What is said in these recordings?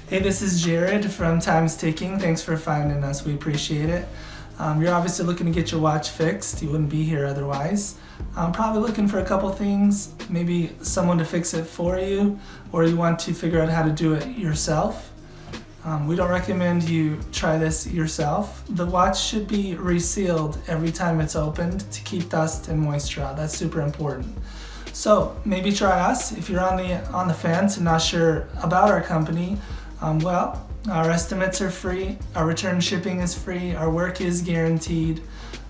Hey, this is Jared from Time's Ticking. Thanks for finding us. We appreciate it. You're obviously looking to get your watch fixed. You wouldn't be here otherwise. I'm probably looking for a couple things, maybe someone to fix it for you, or you want to figure out how to do it yourself. We don't recommend you try this yourself. The watch should be resealed every time it's opened to keep dust and moisture out. That's super important. So maybe try us. If you're on the fence and not sure about our company, our estimates are free, our return shipping is free, our work is guaranteed.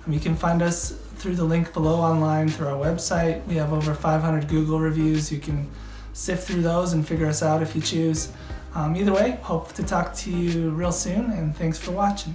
You can find us through the link below online through our website. We have over 500 Google reviews. You can sift through those and figure us out if you choose. Either way, hope to talk to you real soon, and thanks for watching.